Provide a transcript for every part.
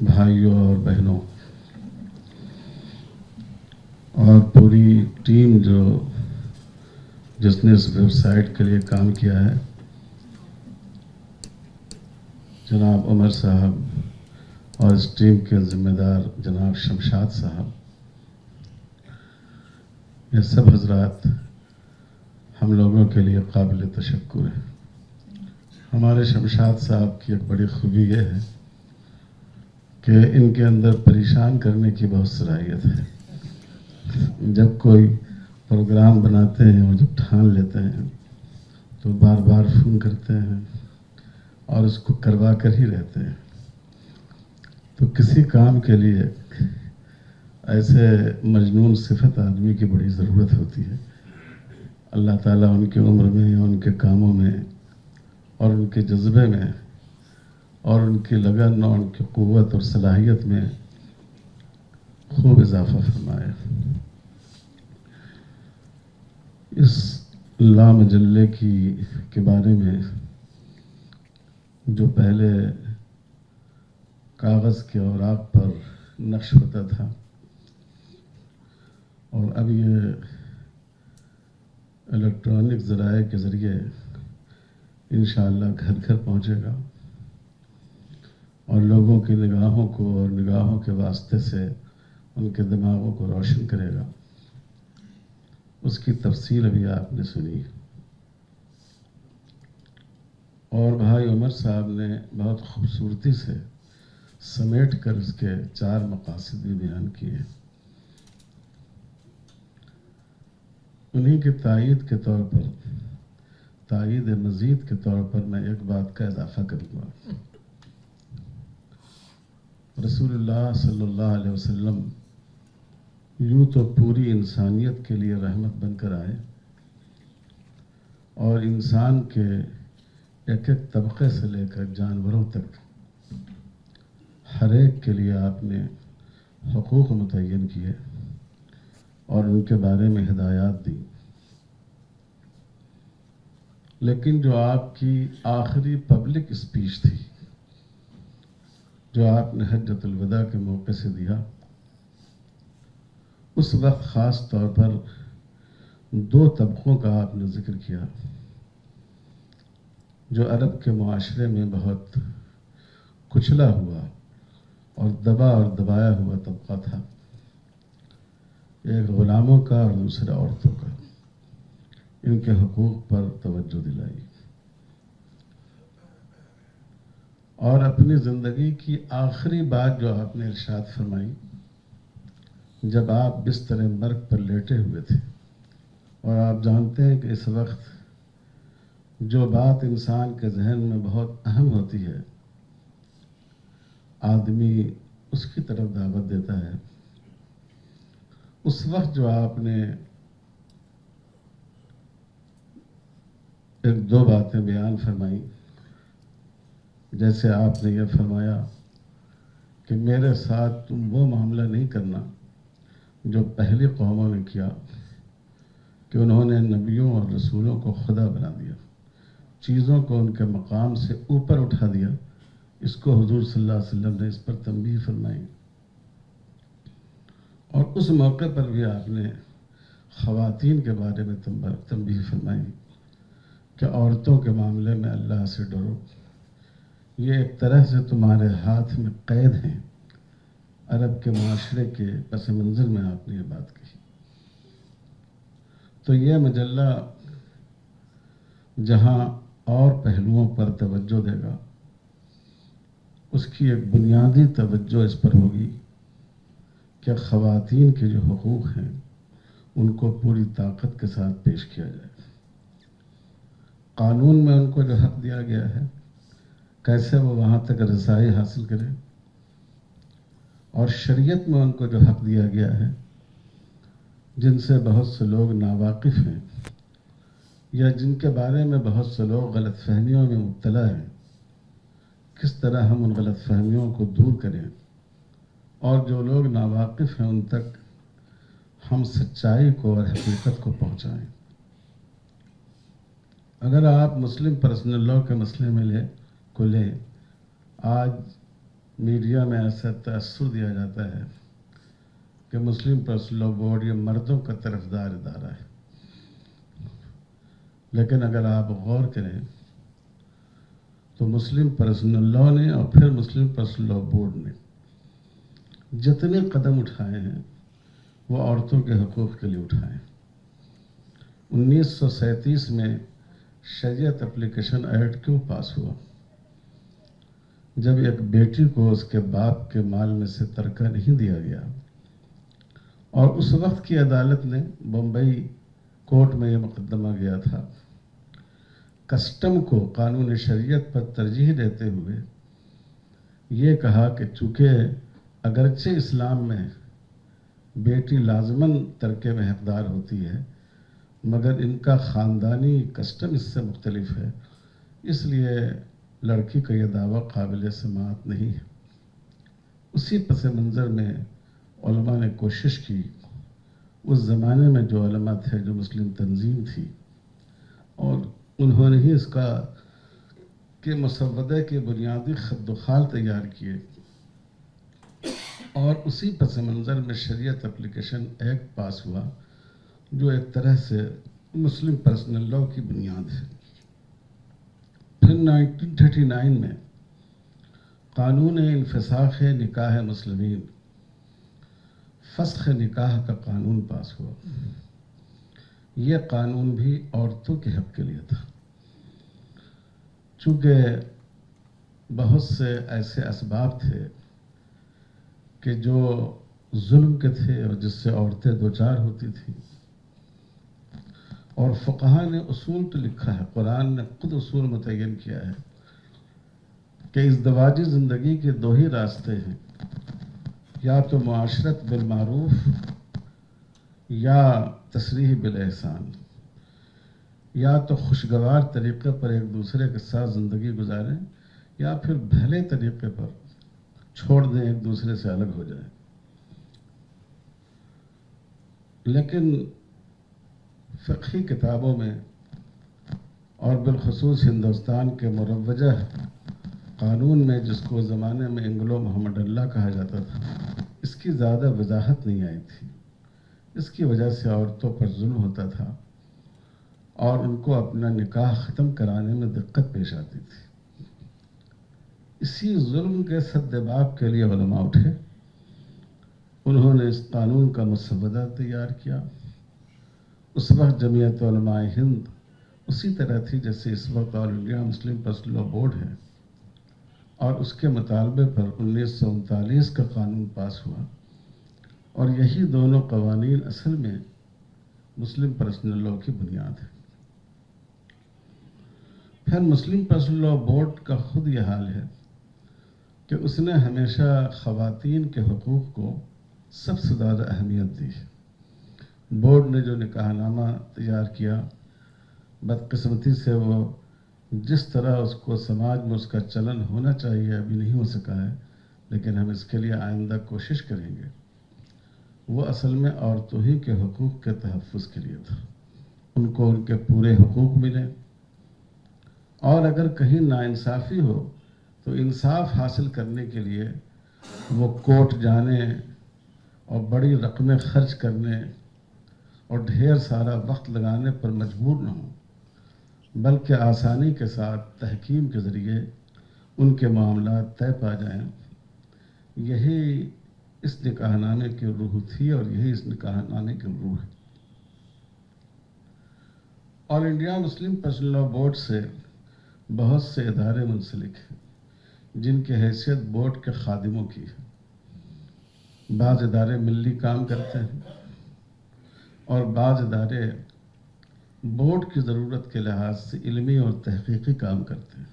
بھائیوں اور بہنوں اور پوری ٹیم جس نے اس ویب سائٹ کے لیے کام کیا ہے، جناب عمر صاحب اور اس ٹیم کے ذمہ دار جناب شمشاد صاحب، یہ سب حضرات ہم لوگوں کے لیے قابل تشکر ہے۔ ہمارے شمشاد صاحب کی ایک بڑی خوبی یہ ہے کہ ان کے اندر پریشان کرنے کی بہت صلاحیت ہے۔ جب کوئی پروگرام بناتے ہیں اور جب ٹھان لیتے ہیں تو بار بار فون کرتے ہیں اور اس کو کروا کر ہی رہتے ہیں۔ تو کسی کام کے لیے ایسے مجنون صفت آدمی کی بڑی ضرورت ہوتی ہے۔ اللہ تعالیٰ ان کی عمر میں، ان کے کاموں میں اور ان کے جذبے میں اور ان کی لگن اور ان کی قوت اور صلاحیت میں خوب اضافہ فرمائے۔ اس لامجلے کے بارے میں جو پہلے کاغذ کے اوراق پر نقش ہوتا تھا اور اب یہ الیکٹرانک ذرائع کے ذریعے انشاءاللہ گھر گھر پہنچے گا اور لوگوں کی نگاہوں کو اور نگاہوں کے واسطے سے ان کے دماغوں کو روشن کرے گا۔ اس کی تفصیل ابھی آپ نے سنی اور بھائی عمر صاحب نے بہت خوبصورتی سے سمیٹ کر اس کے 4 مقاصد بھی بیان کیے۔ انہی کی تائید کے طور پر، تائید مزید کے طور پر میں ایک بات کا اضافہ کروں گا۔ رسول اللہ صلی اللہ علیہ وسلم یوں تو پوری انسانیت کے لیے رحمت بن کر آئے اور انسان کے ایک ایک طبقے سے لے کر جانوروں تک ہر ایک کے لیے آپ نے حقوق متعین کیے اور ان کے بارے میں ہدایات دی۔ لیکن جو آپ کی آخری پبلک اسپیچ تھی، جو آپ نے حجۃ الوداع کے موقع سے دیا، اس وقت خاص طور پر 2 طبقوں کا آپ نے ذکر کیا جو عرب کے معاشرے میں بہت کچلا ہوا اور دبا اور دبایا ہوا طبقہ تھا، ایک غلاموں کا اور دوسرا عورتوں کا۔ ان کے حقوق پر توجہ دلائی اور اپنی زندگی کی آخری بات جو آپ نے ارشاد فرمائی جب آپ بستر مرگ پر لیٹے ہوئے تھے، اور آپ جانتے ہیں کہ اس وقت جو بات انسان کے ذہن میں بہت اہم ہوتی ہے آدمی اس کی طرف دعوت دیتا ہے، اس وقت جو آپ نے 1-2 باتیں بیان فرمائیں، جیسے آپ نے یہ فرمایا کہ میرے ساتھ تم وہ معاملہ نہیں کرنا جو پہلی قوموں نے کیا کہ انہوں نے نبیوں اور رسولوں کو خدا بنا دیا، چیزوں کو ان کے مقام سے اوپر اٹھا دیا۔ اس کو حضور صلی اللہ علیہ وسلم نے اس پر تنبیہ فرمائی اور اس موقع پر بھی آپ نے خواتین کے بارے میں تنبیہ فرمائی کہ عورتوں کے معاملے میں اللہ سے ڈرو، یہ ایک طرح سے تمہارے ہاتھ میں قید ہیں۔ عرب کے معاشرے کے پس منظر میں آپ نے یہ بات کہی۔ تو یہ مجلہ جہاں اور پہلوؤں پر توجہ دے گا، اس کی ایک بنیادی توجہ اس پر ہوگی کہ خواتین کے جو حقوق ہیں ان کو پوری طاقت کے ساتھ پیش کیا جائے۔ قانون میں ان کو جو حق دیا گیا ہے کیسے وہ وہاں تک رسائی حاصل کریں، اور شریعت میں ان کو جو حق دیا گیا ہے جن سے بہت سے لوگ ناواقف ہیں یا جن کے بارے میں بہت سے لوگ غلط فہمیوں میں مبتلا ہیں، کس طرح ہم ان غلط فہمیوں کو دور کریں اور جو لوگ ناواقف ہیں ان تک ہم سچائی کو اور حقیقت کو پہنچائیں۔ اگر آپ مسلم پرسنل لاء کے مسئلے میں لیں، آج میڈیا میں ایسا تاثر دیا جاتا ہے کہ مسلم پرسنل لاء بورڈ یہ مردوں کا طرفدار ادارہ ہے، لیکن اگر آپ غور کریں تو مسلم پرسنل لاء نے اور پھر مسلم پرسنل لاء بورڈ نے جتنے قدم اٹھائے ہیں وہ عورتوں کے حقوق کے لیے اٹھائے ہیں۔ 1937 میں شریعت اپلیکیشن ایکٹ کیوں پاس ہوا؟ جب ایک بیٹی کو اس کے باپ کے مال میں سے ترکہ نہیں دیا گیا، اور اس وقت کی عدالت نے بمبئی کورٹ میں یہ مقدمہ گیا تھا، کسٹم کو قانون شریعت پر ترجیح دیتے ہوئے یہ کہا کہ چونکہ اگرچہ اسلام میں بیٹی لازماً ترکے میں حقدار ہوتی ہے، مگر ان کا خاندانی کسٹم اس سے مختلف ہے، اس لیے لڑکی کا یہ دعویٰ قابل سماعت نہیں ہے۔ اسی پس منظر میں علماء نے کوشش کی، اس زمانے میں جو علماء تھے، جو مسلم تنظیم تھی، اور انہوں نے ہی اس کا کہ مسودہ کے بنیادی خط و خال تیار کیے، اور اسی پس منظر میں شریعت اپلیکیشن ایکٹ پاس ہوا، جو ایک طرح سے مسلم پرسنل لاء کی بنیاد ہے۔ پھر 1939 میں قانون انفساخ نکاح مسلمین، فسخ نکاح کا قانون پاس ہوا۔ یہ قانون بھی عورتوں کے حق کے لیے تھا، چونکہ بہت سے ایسے اسباب تھے کہ جو ظلم کے تھے اور جس سے عورتیں دوچار ہوتی تھیں، اور فقہا نے اصول تو لکھا ہے، قرآن نے خود اصول متعین کیا ہے کہ ازدواجی زندگی کے دو ہی راستے ہیں، یا تو معاشرت بالمعروف یا تسریح بالاحسان، یا تو خوشگوار طریقے پر ایک دوسرے کے ساتھ زندگی گزاریں، یا پھر بھلے طریقے پر چھوڑ دیں، ایک دوسرے سے الگ ہو جائیں۔ لیکن فقہی کتابوں میں اور بالخصوص ہندوستان کے مروجہ قانون میں، جس کو زمانے میں انگلو محمد اللہ کہا جاتا تھا، اس کی زیادہ وضاحت نہیں آئی تھی۔ اس کی وجہ سے عورتوں پر ظلم ہوتا تھا اور ان کو اپنا نکاح ختم کرانے میں دقت پیش آتی تھی۔ اسی ظلم کے سدباب کے لیے علماء اٹھے، انہوں نے اس قانون کا مسودہ تیار کیا۔ اس وقت جمعیت علماء ہند اسی طرح تھی جیسے اس وقت All India Muslim Personal Law Board ہے، اور اس کے مطالبے پر 1939 کا قانون پاس ہوا، اور یہی دونوں قوانین اصل میں مسلم پرسنل لاء کی بنیاد ہے۔ پھر مسلم پرسنل لاء بورڈ کا خود یہ حال ہے کہ اس نے ہمیشہ خواتین کے حقوق کو سب سے زیادہ اہمیت دی ہے۔ بورڈ نے جو نکاح نامہ تیار کیا، بدقسمتی سے وہ جس طرح اس کو سماج میں اس کا چلن ہونا چاہیے ابھی نہیں ہو سکا ہے، لیکن ہم اس کے لیے آئندہ کوشش کریں گے۔ وہ اصل میں عورتوں ہی کے حقوق کے تحفظ کے لیے تھا، ان کو ان کے پورے حقوق ملیں، اور اگر کہیں ناانصافی ہو تو انصاف حاصل کرنے کے لیے وہ کورٹ جانے اور بڑی رقمیں خرچ کرنے اور ڈھیر سارا وقت لگانے پر مجبور نہ ہوں، بلکہ آسانی کے ساتھ تحکیم کے ذریعے ان کے معاملات طے پا جائیں۔ یہی اس نکاح نامے کی روح تھی، اور یہی اس نکاح نامے کی روح ہے۔ All India Muslim Personal Law Board سے بہت سے ادارے منسلک ہیں، جن کی حیثیت بورڈ کے خادموں کی ہے۔ بعض ادارے ملی کام کرتے ہیں اور بعض ادارے بورڈ کی ضرورت کے لحاظ سے علمی اور تحقیقی کام کرتے ہیں۔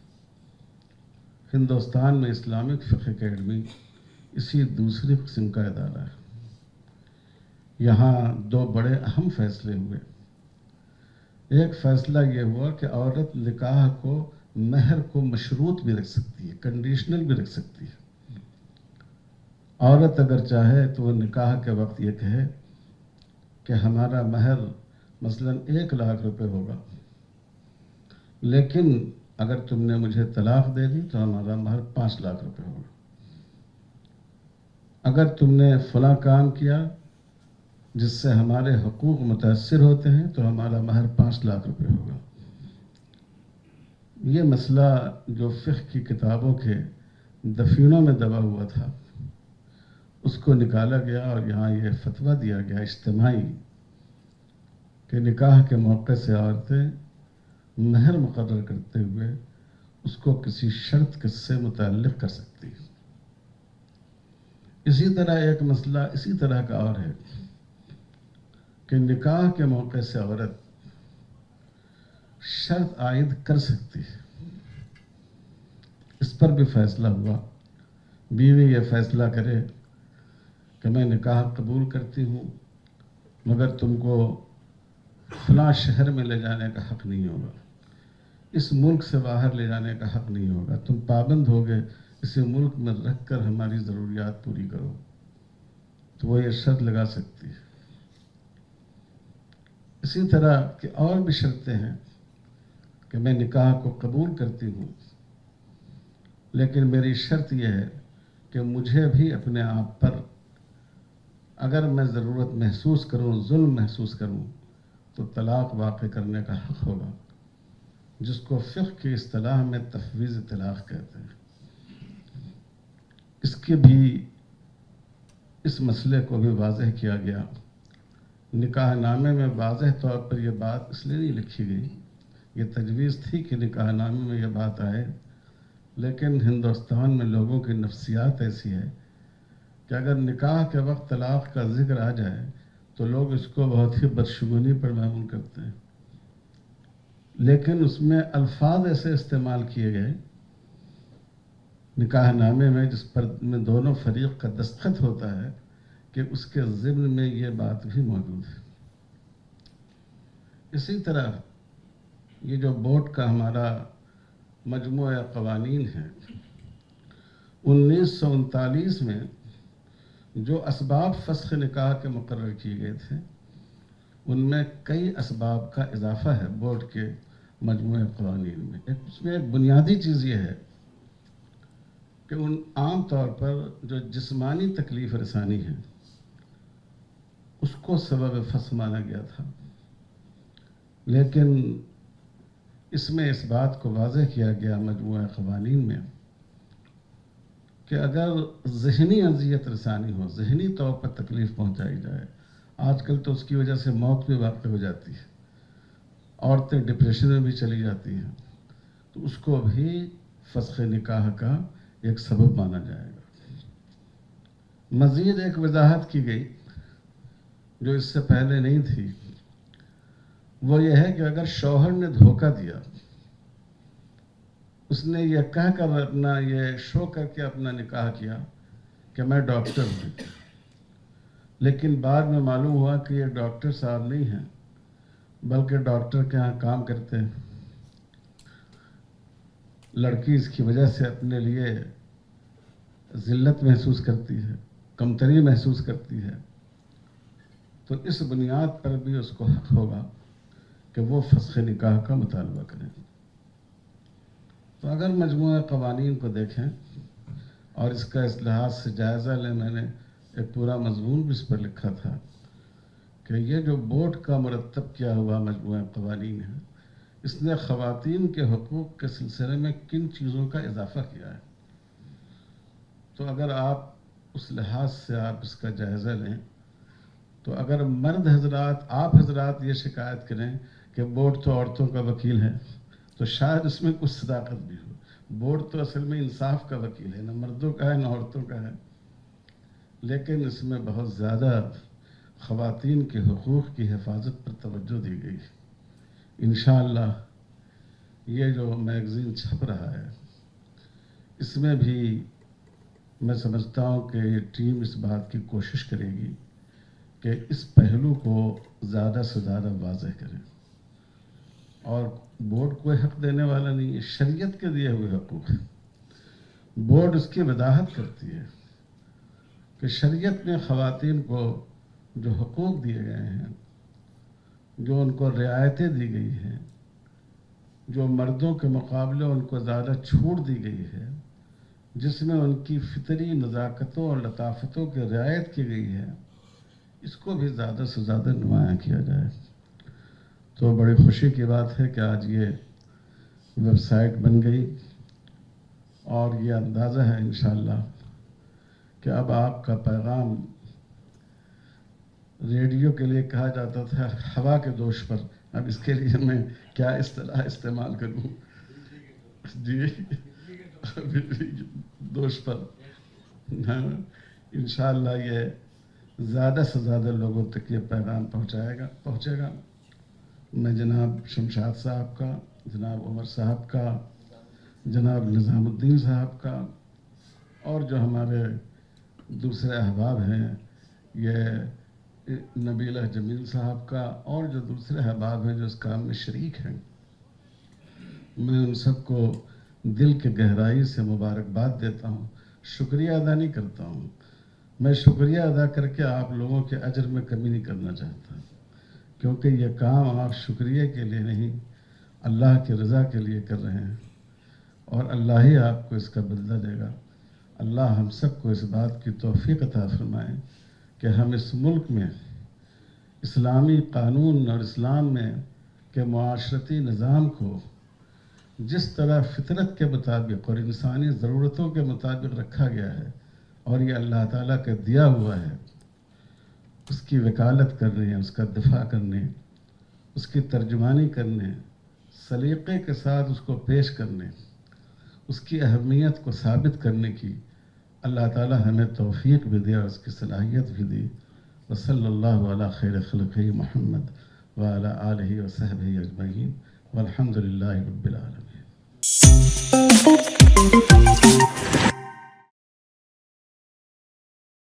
ہندوستان میں اسلامک فقہ اکیڈمی اسی دوسری قسم کا ادارہ ہے۔ یہاں دو بڑے اہم فیصلے ہوئے۔ ایک فیصلہ یہ ہوا کہ عورت نکاح کو، مہر کو مشروط بھی رکھ سکتی ہے، کنڈیشنل بھی رکھ سکتی ہے۔ عورت اگر چاہے تو وہ نکاح کے وقت یہ کہے کہ ہمارا مہر مثلاً 1,00,000 روپے ہوگا، لیکن اگر تم نے مجھے طلاق دے دی تو ہمارا مہر 5,00,000 روپے ہوگا۔ اگر تم نے فلاں کام کیا جس سے ہمارے حقوق متاثر ہوتے ہیں تو ہمارا مہر 5 لاکھ روپے ہوگا. یہ مسئلہ جو فقہ کی کتابوں کے دفینوں میں دبا ہوا تھا اس کو نکالا گیا اور یہاں یہ فتویٰ دیا گیا اجتماعی کہ نکاح کے موقع سے عورتیں مہر مقرر کرتے ہوئے اس کو کسی شرط سے متعلق کر سکتی ہیں. اسی طرح ایک مسئلہ اسی طرح کا اور ہے کہ نکاح کے موقع سے عورت شرط عائد کر سکتی ہے. اس پر بھی فیصلہ ہوا. بیوی یہ فیصلہ کرے کہ میں نکاح قبول کرتی ہوں مگر تم کو فلاں شہر میں لے جانے کا حق نہیں ہوگا، اس ملک سے باہر لے جانے کا حق نہیں ہوگا، تم پابند ہوگے اسی ملک میں رکھ کر ہماری ضروریات پوری کرو، تو وہ یہ شرط لگا سکتی ہے. اسی طرح کہ اور بھی شرطیں ہیں کہ میں نکاح کو قبول کرتی ہوں لیکن میری شرط یہ ہے کہ مجھے بھی اپنے آپ پر اگر میں ضرورت محسوس کروں، ظلم محسوس کروں تو طلاق واقع کرنے کا حق ہوگا، جس کو فقہ کی اصطلاح میں تفویض طلاق کہتے ہیں. اس مسئلے کو بھی واضح کیا گیا. نکاح نامے میں واضح طور پر یہ بات اس لیے نہیں لکھی گئی، یہ تجویز تھی کہ نکاح نامے میں یہ بات آئے، لیکن ہندوستان میں لوگوں کی نفسیات ایسی ہے کہ اگر نکاح کے وقت طلاق کا ذکر آ جائے تو لوگ اس کو بہت ہی بدشگونی پر معمول کرتے ہیں. لیکن اس میں الفاظ ایسے استعمال کیے گئے نکاح نامے میں جس پر میں دونوں فریق کا دستخط ہوتا ہے کہ اس کے ضمن میں یہ بات بھی موجود ہے. اسی طرح یہ جو بورڈ کا ہمارا مجموعہ قوانین ہے، 1939 میں جو اسباب فسخ نکاح کے مقرر کیے گئے تھے ان میں کئی اسباب کا اضافہ ہے بورڈ کے مجموعہ قوانین میں. اس میں ایک بنیادی چیز یہ ہے کہ عام طور پر جو جسمانی تکلیف رسانی ہے اس کو سبب فسخ مانا گیا تھا، لیکن اس میں اس بات کو واضح کیا گیا مجموعہ قوانین میں کہ اگر ذہنی اذیت رسانی ہو، ذہنی طور پر تکلیف پہنچائی جائے، آج کل تو اس کی وجہ سے موت بھی واقع ہو جاتی ہے، عورتیں ڈپریشن میں بھی چلی جاتی ہیں، تو اس کو بھی فسخ نکاح کا ایک سبب مانا جائے گا. مزید ایک وضاحت کی گئی جو اس سے پہلے نہیں تھی، وہ یہ ہے کہ اگر شوہر نے دھوکہ دیا، اس نے یہ کہہ کر اپنا یہ شو کر کے اپنا نکاح کیا کہ میں ڈاکٹر ہوں، لیکن بعد میں معلوم ہوا کہ یہ ڈاکٹر صاحب نہیں ہیں بلکہ ڈاکٹر کے ہاں کام کرتے ہیں، لڑکی اس کی وجہ سے اپنے لیے ذلت محسوس کرتی ہے، کمتری محسوس کرتی ہے، تو اس بنیاد پر بھی اس کو حق ہوگا کہ وہ فسخ نکاح کا مطالبہ کریں. تو اگر مجموعہ قوانین کو دیکھیں اور اس کا اس لحاظ سے جائزہ لیں، میں نے ایک پورا مضمون بھی اس پر لکھا تھا کہ یہ جو بورڈ کا مرتب کیا ہوا مجموعہ قوانین ہے، اس نے خواتین کے حقوق کے سلسلے میں کن چیزوں کا اضافہ کیا ہے. تو اگر آپ اس لحاظ سے آپ اس کا جائزہ لیں تو اگر مرد حضرات، آپ حضرات یہ شکایت کریں کہ بورڈ تو عورتوں کا وکیل ہے تو شاید اس میں کچھ صداقت بھی ہو. بورڈ تو اصل میں انصاف کا وکیل ہے، نہ مردوں کا ہے نہ عورتوں کا ہے، لیکن اس میں بہت زیادہ خواتین کے حقوق کی حفاظت پر توجہ دی گئی. انشاءاللہ یہ جو میگزین چھپ رہا ہے اس میں بھی میں سمجھتا ہوں کہ یہ ٹیم اس بات کی کوشش کرے گی کہ اس پہلو کو زیادہ سے زیادہ واضح کریں. اور بورڈ کوئی حق دینے والا نہیں ہے، شریعت کے دیے ہوئے حقوق ہیں. بورڈ اس کی وضاحت کرتی ہے کہ شریعت نے خواتین کو جو حقوق دیے گئے ہیں، جو ان کو رعایتیں دی گئی ہیں، جو مردوں کے مقابلے ان کو زیادہ چھوٹ دی گئی ہے، جس میں ان کی فطری نزاکتوں اور لطافتوں کی رعایت کی گئی ہے، اس کو بھی زیادہ سے زیادہ نمایاں کیا جائے۔ تو بڑی خوشی کی بات ہے کہ آج یہ ویب سائٹ بن گئی، اور یہ اندازہ ہے انشاءاللہ کہ اب آپ کا پیغام ریڈیو کے لیے کہا جاتا تھا ہوا کے دوش پر، اب اس کے لیے میں کیا اصطلاح استعمال کروں؟ جی، بجلی کے دوش پر انشاءاللہ یہ زیادہ سے زیادہ لوگوں تک یہ پیغام پہنچے گا۔ میں جناب شمشاد صاحب کا، جناب عمر صاحب کا، جناب نظام الدین صاحب کا، اور جو ہمارے دوسرے احباب ہیں، یہ نبیلہ جمیل صاحب کا، اور جو دوسرے احباب ہیں جو اس کام میں شریک ہیں، میں ان سب کو دل کے گہرائی سے مبارکباد دیتا ہوں، شکریہ ادا نہیں کرتا ہوں۔ میں شکریہ ادا کر کے آپ لوگوں کے اجر میں کمی نہیں کرنا چاہتا، کیونکہ یہ کام آپ شکریہ کے لیے نہیں، اللہ کی رضا کے لیے کر رہے ہیں، اور اللہ ہی آپ کو اس کا بدلہ دے گا۔ اللہ ہم سب کو اس بات کی توفیق عطا فرمائے کہ ہم اس ملک میں اسلامی قانون اور اسلام میں کے معاشرتی نظام کو جس طرح فطرت کے مطابق اور انسانی ضرورتوں کے مطابق رکھا گیا ہے، اور یہ اللہ تعالیٰ کا دیا ہوا ہے، اس کی وکالت کرنے، اس کا دفاع کرنے، اس کی ترجمانی کرنے، سلیقے کے ساتھ اس کو پیش کرنے، اس کی اہمیت کو ثابت کرنے کی اللہ تعالیٰ ہمیں توفیق بھی دے اور اس کی صلاحیت بھی دی۔ وصلی اللہ علی خیر خلقہ محمد وعلی آلہ وصحبہ اجمعین والحمد للہ رب العالمین۔